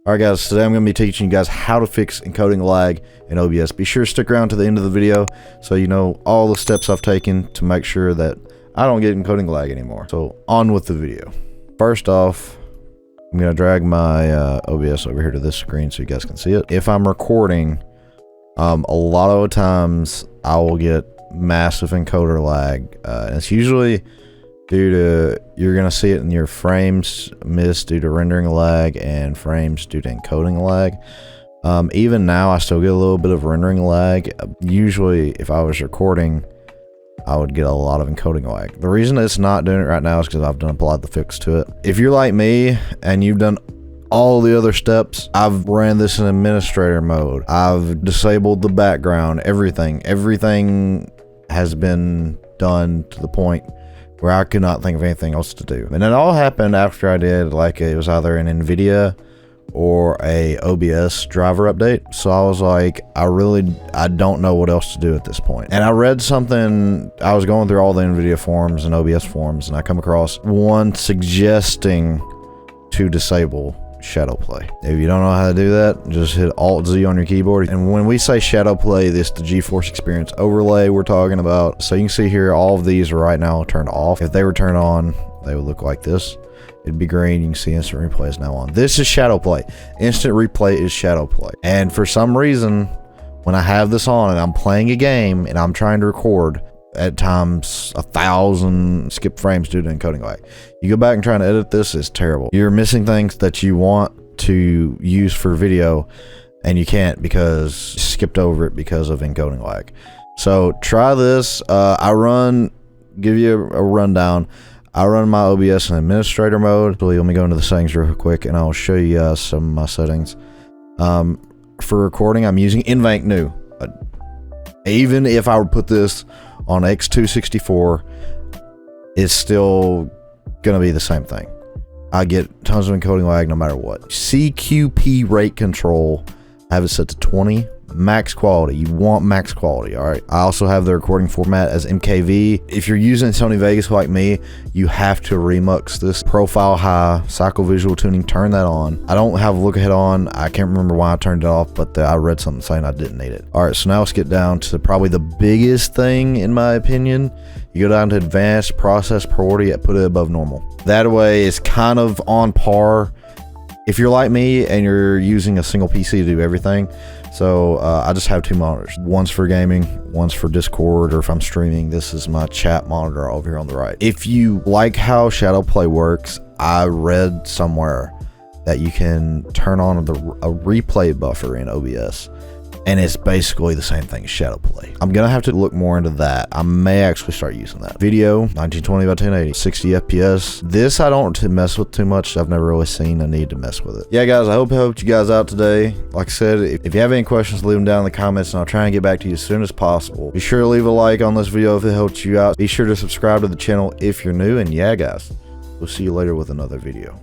Alright guys, today I'm going to be teaching you guys how to fix encoding lag in OBS. Be sure to stick around to the end of the video so you know all the steps I've taken to make sure that I don't get encoding lag anymore. So on with the video. First off, I'm going to drag my OBS over here to this screen so you guys can see it. If I'm recording, a lot of the times I will get massive encoder lag. And it's usually due to, you're going to see it in your frames missed due to rendering lag and frames due to encoding lag. Even now I still get a little bit of rendering lag. Usually if I was recording, I would get a lot of encoding lag. The reason it's not doing it right now is because I've applied the fix to it. If you're like me and you've done all the other steps, I've ran this in administrator mode. I've disabled the background, everything has been done to the point where I could not think of anything else to do. And it all happened after I did, like, it was either an NVIDIA or a OBS driver update. So I was like, I don't know what else to do at this point. And I read something, I was going through all the NVIDIA forums and OBS forums, and I come across one suggesting to disable shadowplay. If you don't know how to do that, just hit Alt-Z on your keyboard. And when we say shadowplay, this is the GeForce experience overlay we're talking about. So you can see here, all of these are right now turned off. If they were turned on, they would look like this. It'd be green. You can see instant replay is now on. This is shadowplay. Instant replay is shadowplay. And for some reason, when I have this on and I'm playing a game and I'm trying to record, at times 1,000 skip frames due to encoding lag. You go back and try to edit this, it's terrible. You're missing things that you want to use for video and you can't because you skipped over it because of encoding lag. So try this. Give you a rundown. I run my OBS in administrator mode. So let me go into the settings real quick and I'll show you guys some of my settings. For recording, I'm using NVENC new. Even if I would put this on X264, it's still gonna be the same thing. I get tons of encoding lag no matter what. CQP rate control, I have it set to 20. Max quality, you want max quality, all right? I also have the recording format as MKV. If you're using Sony Vegas like me, you have to remux this. Profile high, cycle visual tuning, turn that on. I don't have look ahead on. I can't remember why I turned it off, but I read something saying I didn't need it. All right, so now let's get down to probably the biggest thing in my opinion. You go down to advanced process priority, put it above normal. That way it's kind of on par. If you're like me and you're using a single PC to do everything, so I just have two monitors. One's for gaming, one's for Discord, or if I'm streaming, this is my chat monitor over here on the right. If you like how shadowplay works, I read somewhere that you can turn on a replay buffer in OBS, and it's basically the same thing as shadowplay. I'm gonna have to look more into that. I may actually start using that. Video, 1920 by 1080, 60 FPS. This I don't mess with too much. I've never really seen a need to mess with it. Yeah guys, I hope I helped you guys out today. Like I said, if you have any questions, leave them down in the comments and I'll try and get back to you as soon as possible. Be sure to leave a like on this video if it helped you out. Be sure to subscribe to the channel if you're new, and yeah guys, we'll see you later with another video.